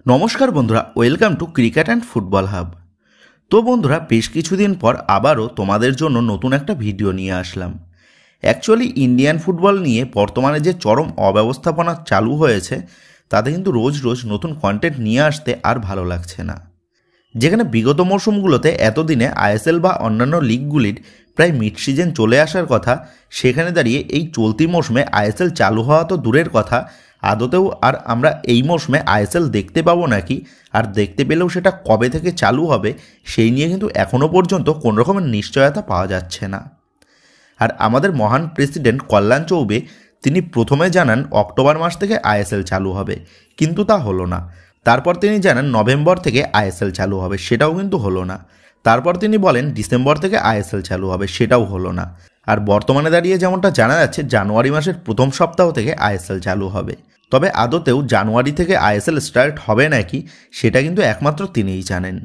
নমস্কার বন্ধুরা, welcome to cricket and football hub. তো বন্ধুরা, বেশ কিছুদিন পর আবারও তোমাদের জন্য নতুন একটা ভিডিও নিয়ে আসলাম। অ্যাকচুয়ালি ইন্ডিয়ান ফুটবল নিয়ে বর্তমানে যে চরম অব্যবস্থাপনা চালু হয়েছে, তাতে কিন্তু রোজ রোজ নতুন কন্টেন্ট নিয়ে আসতে আর ভালো লাগছে না। যেখানে বিগত মরশুমগুলোতে এতদিনে আইএসএল বা অন্যান্য লিগগুলির প্রায় মিড সিজন চলে আসার কথা, সেখানে দাঁড়িয়ে এই চলতি মরশুমে আইএসএল চালু হওয়া তো দূরের কথা, আদতেও আর আমরা এই মরশুমে আইএসএল দেখতে পাবো নাকি, আর দেখতে পেলেও সেটা কবে থেকে চালু হবে সেই নিয়ে কিন্তু এখনও পর্যন্ত কোনো রকমের নিশ্চয়তা পাওয়া যাচ্ছে না। আর আমাদের মহান প্রেসিডেন্ট কল্যাণ চৌবে তিনি প্রথমে জানান অক্টোবর মাস থেকে আইএসএল চালু হবে, কিন্তু তা হলো না। তারপর তিনি জানান নভেম্বর থেকে আইএসএল চালু হবে, সেটাও কিন্তু হলো না। তারপর তিনি বলেন ডিসেম্বর থেকে আইএসএল চালু হবে, সেটাও হলো না। আর বর্তমানে দাঁড়িয়ে যেমনটা জানা যাচ্ছে জানুয়ারি মাসের প্রথম সপ্তাহ থেকে আইএসএল চালু হবে। তবে আদতেও জানুয়ারি থেকে আইএসএল স্টার্ট হবে নাকি সেটা কিন্তু একমাত্র তিনিই জানেন।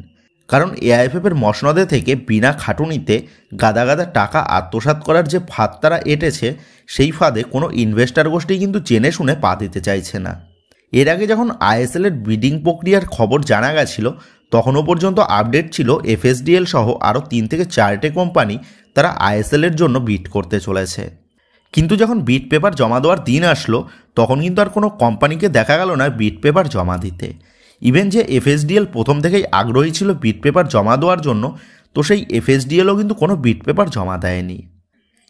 কারণ এআইএফএফের মসনদে থেকে বিনা খাটুনিতে গাদা গাদা টাকা আত্মসাৎ করার যে ফাঁদ তারা এঁটেছে, সেই ফাঁদে কোনো ইনভেস্টার গোষ্ঠী কিন্তু জেনে শুনে পা দিতে চাইছে না। এর আগে যখন আইএসএলের বিডিং প্রক্রিয়ার খবর জানা গেছিল, তখনও পর্যন্ত আপডেট ছিল এফএসডিএল সহ আরও 3 থেকে 4টে কোম্পানি তারা আইএসএলের জন্য বিড করতে চলেছে। কিন্তু যখন বিড পেপার জমা দেওয়ার দিন আসলো, তখন কিন্তু আর কোনো কোম্পানিকে দেখা গেল না বিড পেপার জমা দিতে। ইভেন যে এফএসডিএল প্রথম থেকেই আগ্রহী ছিল বিড পেপার জমা দেওয়ার জন্য, তো সেই এফএসডিএলও কিন্তু কোনো বিড পেপার জমা দেয়নি।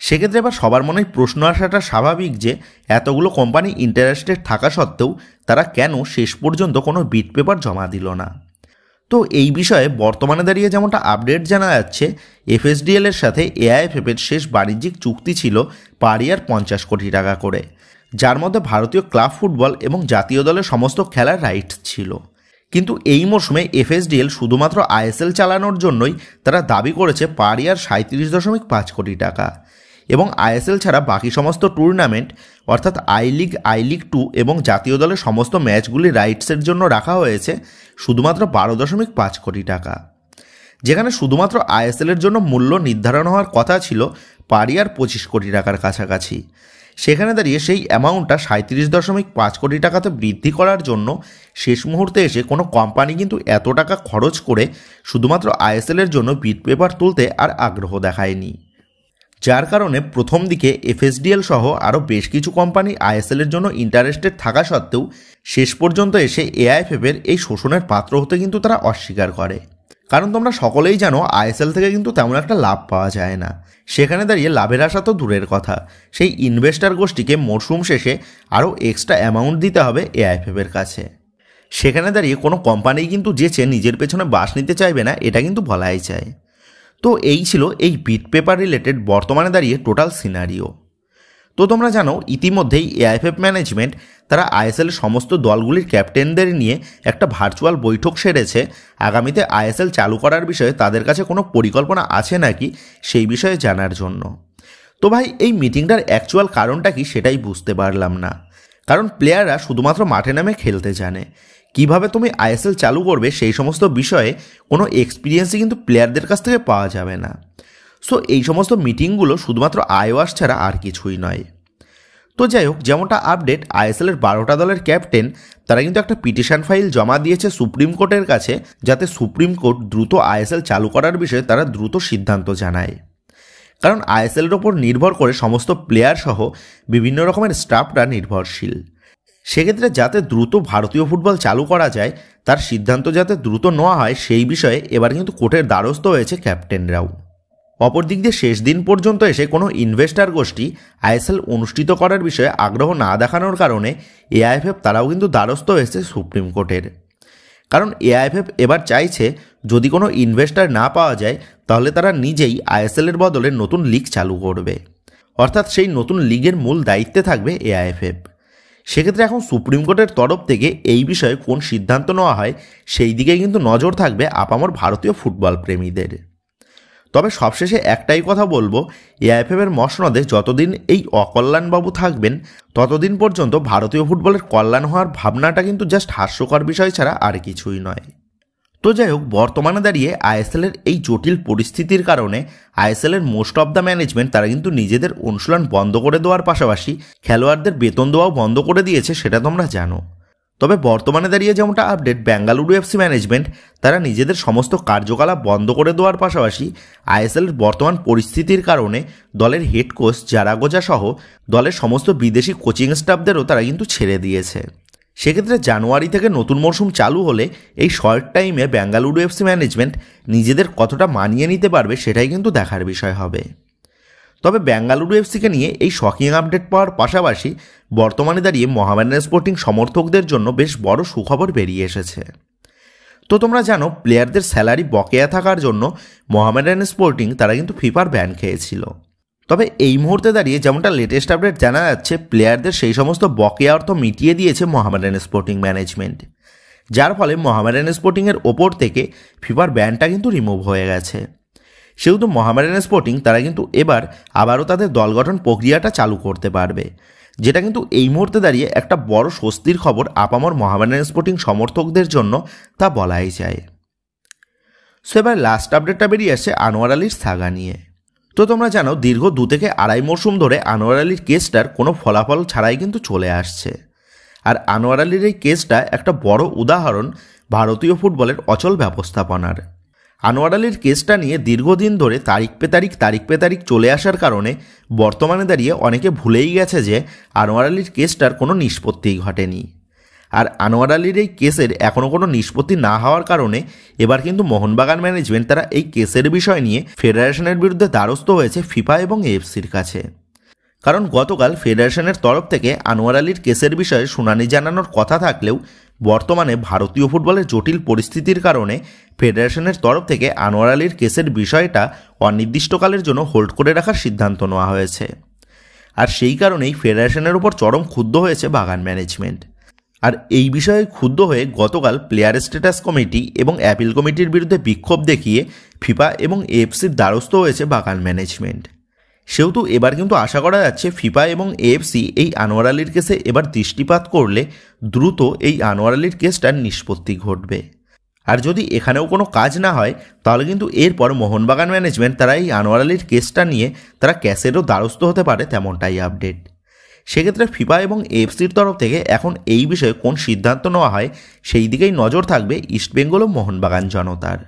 সেক্ষেত্রে এবার সবার মনেই প্রশ্ন আসাটা স্বাভাবিক যে এতগুলো কোম্পানি ইন্টারেস্টেড থাকা সত্ত্বেও তারা কেন শেষ পর্যন্ত কোনো বিড পেপার জমা দিল না। তো এই বিষয়ে বর্তমানে দাঁড়িয়ে যেমনটা আপডেট জানা যাচ্ছে, এফএসডিএল এর সাথে এআইএফএফের শেষ বাণিজ্যিক চুক্তি ছিল পার ইয়ার 50 কোটি টাকা করে, যার মধ্যে ভারতীয় ক্লাব ফুটবল এবং জাতীয় দলের সমস্ত খেলার রাইটস ছিল। কিন্তু এই মরশুমে এফএসডিএল শুধুমাত্র আইএসএল চালানোর জন্যই তারা দাবি করেছে পার ইয়ার 37.5 কোটি টাকা, এবং আইএসএল ছাড়া বাকি সমস্ত টুর্নামেন্ট অর্থাৎ আই লিগ 2 এবং জাতীয় দলের সমস্ত ম্যাচগুলির রাইটসের জন্য রাখা হয়েছে শুধুমাত্র 12.5 কোটি টাকা। যেখানে শুধুমাত্র আইএসএলের জন্য মূল্য নির্ধারণ হওয়ার কথা ছিল পার ইয়ার 25 কোটি টাকার কাছাকাছি। সেখানে দাঁড়িয়ে সেই অ্যামাউন্টটা 37.5 কোটি টাকাতে বৃদ্ধি করার জন্য শেষ মুহূর্তে এসে কোনো কোম্পানি কিন্তু এত টাকা খরচ করে শুধুমাত্র আইএসএলের জন্য বিড পেপার তুলতে আর আগ্রহ দেখায়নি। যার কারণে প্রথম দিকে এফএসডিএল সহ আরও বেশ কিছু কোম্পানি আইএসএলের জন্য ইন্টারেস্টেড থাকা সত্ত্বেও শেষ পর্যন্ত এসে এআইএফএফের এই শোষণের পাত্র হতে কিন্তু তারা অস্বীকার করে। কারণ তোমরা সকলেই জানো আইএসএল থেকে কিন্তু তেমন একটা লাভ পাওয়া যায় না। সেখানে দাঁড়িয়ে লাভের আশা তো দূরের কথা, সেই ইনভেস্টার গোষ্ঠীকে মরশুম শেষে আরও এক্সট্রা অ্যামাউন্ট দিতে হবে এআইএফএফের কাছে। সেখানে দাঁড়িয়ে কোনো কোম্পানি কিন্তু যেচে নিজের পেছনে বাস নিতে চাইবে না, এটা কিন্তু বলাই যায়। তো এই ছিল এই বিড পেপার রিলেটেড বর্তমানে দাঁড়িয়ে টোটাল সিনারিও। তো তোমরা জানো ইতিমধ্যেই এআইএফএফ ম্যানেজমেন্ট তারা আইএসএল সমস্ত দলগুলির ক্যাপ্টেনদের নিয়ে একটা ভার্চুয়াল বৈঠক সেরেছে আগামীতে আইএসএল চালু করার বিষয়ে তাদের কাছে কোনো পরিকল্পনা আছে নাকি সেই বিষয়ে জানার জন্য। তো ভাই, এই মিটিংটার অ্যাকচুয়াল কারণটা কি সেটাই বুঝতে পারলাম না। কারণ প্লেয়াররা শুধুমাত্র মাঠে নামে খেলতে জানে, কিভাবে তুমি আইএসএল চালু করবে সেই সমস্ত বিষয়ে কোনো এক্সপিরিয়েন্সই কিন্তু প্লেয়ারদের কাছ থেকে পাওয়া যাবে না। সো এই সমস্ত মিটিংগুলো শুধুমাত্র আইওয়াশ ছাড়া আর কিছুই নয়। তো যাই হোক, যেমনটা আপডেট, আইএসএলের 12টা দলের ক্যাপ্টেন তারা কিন্তু একটা পিটিশন ফাইল জমা দিয়েছে সুপ্রিম কোর্টের কাছে, যাতে সুপ্রিম কোর্ট দ্রুত আইএসএল চালু করার বিষয়ে তারা দ্রুত সিদ্ধান্ত জানায়। কারণ আইএসএলের ওপর নির্ভর করে সমস্ত প্লেয়ার সহ বিভিন্ন রকমের স্টাফরা নির্ভরশীল। সেক্ষেত্রে যাতে দ্রুত ভারতীয় ফুটবল চালু করা যায়, তার সিদ্ধান্ত যাতে দ্রুত নেওয়া হয় সেই বিষয়ে এবার কিন্তু কোর্টের দ্বারস্থ হয়েছে ক্যাপ্টেনরাও। অপরদিক দিয়ে শেষ দিন পর্যন্ত এসে কোনো ইনভেস্টার গোষ্ঠী আইএসএল অনুষ্ঠিত করার বিষয়ে আগ্রহ না দেখানোর কারণে এআইএফএফ তারাও কিন্তু দ্বারস্থ হয়েছে সুপ্রিম কোর্টের। কারণ এআইএফএফ এবার চাইছে যদি কোনো ইনভেস্টার না পাওয়া যায়, তাহলে তারা নিজেই আইএসএলের বদলে নতুন লিগ চালু করবে, অর্থাৎ সেই নতুন লিগের মূল দায়িত্বে থাকবে এআইএফএফ। সেক্ষেত্রে এখন সুপ্রিম কোর্টের তরফ থেকে এই বিষয়ে কোন সিদ্ধান্ত নেওয়া হয় সেই দিকে কিন্তু নজর থাকবে আপামর ভারতীয় ফুটবল প্রেমীদের। তবে সবশেষে একটাই কথা বলবো, এআইএফএফের মসনদে যতদিন এই অকল্যাণবাবু থাকবেন ততদিন পর্যন্ত ভারতীয় ফুটবলের কল্যাণ হওয়ার ভাবনাটা কিন্তু জাস্ট হাস্যকর বিষয় ছাড়া আর কিছুই নয়। তো যাই হোক, বর্তমানে দাঁড়িয়ে আইএসএলের এই জটিল পরিস্থিতির কারণে আইএসএলের মোস্ট অফ দ্য ম্যানেজমেন্ট তারা কিন্তু নিজেদের অনুশীলন বন্ধ করে দেওয়ার পাশাপাশি খেলোয়াড়দের বেতন দেওয়াও বন্ধ করে দিয়েছে, সেটা তোমরা জানো। তবে বর্তমানে দাঁড়িয়ে যেমনটা আপডেট, বেঙ্গালুরু এফসি ম্যানেজমেন্ট তারা নিজেদের সমস্ত কার্যকলাপ বন্ধ করে দেওয়ার পাশাপাশি আইএসএলের বর্তমান পরিস্থিতির কারণে দলের হেড কোচ জারাগোজা সহ দলের সমস্ত বিদেশি কোচিং স্টাফদেরও তারা কিন্তু ছেড়ে দিয়েছে। সেক্ষেত্রে জানুয়ারি থেকে নতুন মরশুম চালু হলে এই শর্ট টাইমে বেঙ্গালুরু এফসি ম্যানেজমেন্ট নিজেদের কতটা মানিয়ে নিতে পারবে সেটাই কিন্তু দেখার বিষয় হবে। তবে বেঙ্গালুরু এফসিকে নিয়ে এই শকিং আপডেট পাওয়ার পাশাপাশি বর্তমানে দাঁড়িয়ে মোহামেডান স্পোর্টিং সমর্থকদের জন্য বেশ বড় সুখবর বেরিয়ে এসেছে। তো তোমরা জানো, প্লেয়ারদের স্যালারি বকেয়া থাকার জন্য মোহামেডান স্পোর্টিং তারা কিন্তু ফিফার ব্যান খেয়েছিল। তবে এই মুহূর্তে দাঁড়িয়ে যেমনটা লেটেস্ট আপডেট জানা যাচ্ছে, প্লেয়ারদের সেই সমস্ত বকেয়া অর্থ মিটিয়ে দিয়েছে মোহামেডান স্পোর্টিং ম্যানেজমেন্ট, যার ফলে মোহামেডান স্পোর্টিংয়ের ওপর থেকে ফিফার ব্যানটা কিন্তু রিমুভ হয়ে গেছে। সেহেতু মোহামেডান স্পোর্টিং তারা কিন্তু এবার আবারও তাদের দল গঠন প্রক্রিয়াটা চালু করতে পারবে, যেটা কিন্তু এই মুহূর্তে দাঁড়িয়ে একটা বড় স্বস্তির খবর আপামর মোহামেডান স্পোর্টিং সমর্থকদের জন্য, তা বলাই যায়। সো এবার লাস্ট আপডেটটা বেরিয়ে আসছে আনোয়ার আলীর সাগা নিয়ে। তো তোমরা জানো, দীর্ঘ 2 থেকে আড়াই মরশুম ধরে আনোয়ার আলীর কেসটার কোনো ফলাফল ছাড়াই কিন্তু চলে আসছে। আর আনোয়ার আলীর এই কেসটা একটা বড় উদাহরণ ভারতীয় ফুটবলের অচল ব্যবস্থাপনার। আনোয়ার আলীর কেসটা নিয়ে দীর্ঘদিন ধরে তারিখ পে তারিখ চলে আসার কারণে বর্তমানে দাঁড়িয়ে অনেকে ভুলেই গেছে যে আনোয়ার আলীর কেসটার কোনো নিষ্পত্তিই ঘটেনি। আর আনোয়ার আলীর এই কেসের এখনও কোনো নিষ্পত্তি না হওয়ার কারণে এবার কিন্তু মোহনবাগান ম্যানেজমেন্ট তারা এই কেসের বিষয় নিয়ে ফেডারেশনের বিরুদ্ধে দ্বারস্থ হয়েছে ফিফা এবং এএফসির কাছে। কারণ গতকাল ফেডারেশনের তরফ থেকে আনোয়ার আলীর কেসের বিষয়ে শুনানি জানানোর কথা থাকলেও বর্তমানে ভারতীয় ফুটবলের জটিল পরিস্থিতির কারণে ফেডারেশনের তরফ থেকে আনোয়ার আলীর কেসের বিষয়টা অনির্দিষ্টকালের জন্য হোল্ড করে রাখার সিদ্ধান্ত নেওয়া হয়েছে। আর সেই কারণেই ফেডারেশনের উপর চরম ক্ষুব্ধ হয়েছে বাগান ম্যানেজমেন্ট। আর এই বিষয়ে ক্ষুব্ধ হয়ে গতকাল প্লেয়ার স্ট্যাটাস কমিটি এবং অ্যাপিল কমিটির বিরুদ্ধে বিক্ষোভ দেখিয়ে ফিফা এবং এএফসির দ্বারস্থ হয়েছে বাগান ম্যানেজমেন্ট। সেহেতু এবার কিন্তু আশা করা যাচ্ছে ফিফা এবং এএফসি এই আনোয়ার আলীর কেসে এবার দৃষ্টিপাত করলে দ্রুত এই আনোয়ার আলীর কেসটার নিষ্পত্তি ঘটবে। আর যদি এখানেও কোনো কাজ না হয় তাহলে কিন্তু এরপর মোহনবাগান ম্যানেজমেন্ট তারা এই আনোয়ার আলীর কেসটা নিয়ে তারা ক্যাসেরও দ্বারস্থ হতে পারে, তেমনটাই আপডেট। সেক্ষেত্রে ফিফা এবং এএফসির তরফ থেকে এখন এই বিষয়ে কোন সিদ্ধান্ত নেওয়া হয় সেই দিকেই নজর থাকবে ইস্টবেঙ্গল ও মোহনবাগান জনতার।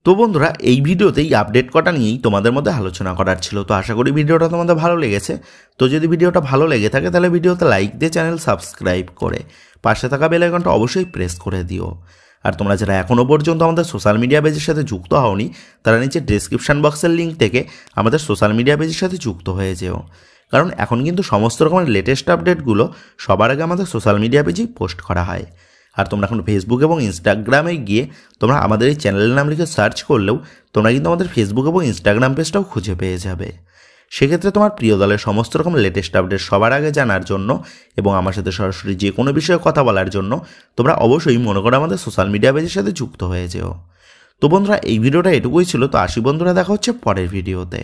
তো বন্ধুরা, এই ভিডিওতেই আপডেট কটা নিয়েই তোমাদের মধ্যে আলোচনা করার ছিল। তো আশা করি ভিডিওটা তোমাদের ভালো লেগেছে। তো যদি ভিডিওটা ভালো লেগে থাকে তাহলে ভিডিওতে লাইক দিয়ে চ্যানেল সাবস্ক্রাইব করে পাশে থাকা বেল আইকনটা অবশ্যই প্রেস করে দিও। আর তোমরা যারা এখনও পর্যন্ত আমাদের সোশ্যাল মিডিয়া পেজের সাথে যুক্ত হওনি তারা নিচে ডেসক্রিপশন বক্সের লিঙ্ক থেকে আমাদের সোশ্যাল মিডিয়া পেজের সাথে যুক্ত হয়ে যেও, কারণ এখন কিন্তু সমস্ত রকমের লেটেস্ট আপডেটগুলো সবার আগে আমাদের সোশ্যাল মিডিয়া পেজেই পোস্ট করা হয়। আর তোমরা এখন ফেসবুক এবং ইনস্টাগ্রামে গিয়ে তোমরা আমাদের এই চ্যানেলের নাম লিখে সার্চ করলেও তোমরা কিন্তু আমাদের ফেসবুক এবং ইনস্টাগ্রাম পেজটাও খুঁজে পেয়ে যাবে। সেক্ষেত্রে তোমার প্রিয় দলের সমস্ত রকম লেটেস্ট আপডেট সবার আগে জানার জন্য এবং আমার সাথে সরাসরি যে কোনো বিষয়ে কথা বলার জন্য তোমরা অবশ্যই মনে করো আমাদের সোশ্যাল মিডিয়া পেজের সাথে যুক্ত হয়ে যেও। তো বন্ধুরা, এই ভিডিওটা এটুকুই ছিল। তো আসি বন্ধুরা, দেখা হচ্ছে পরের ভিডিওতে।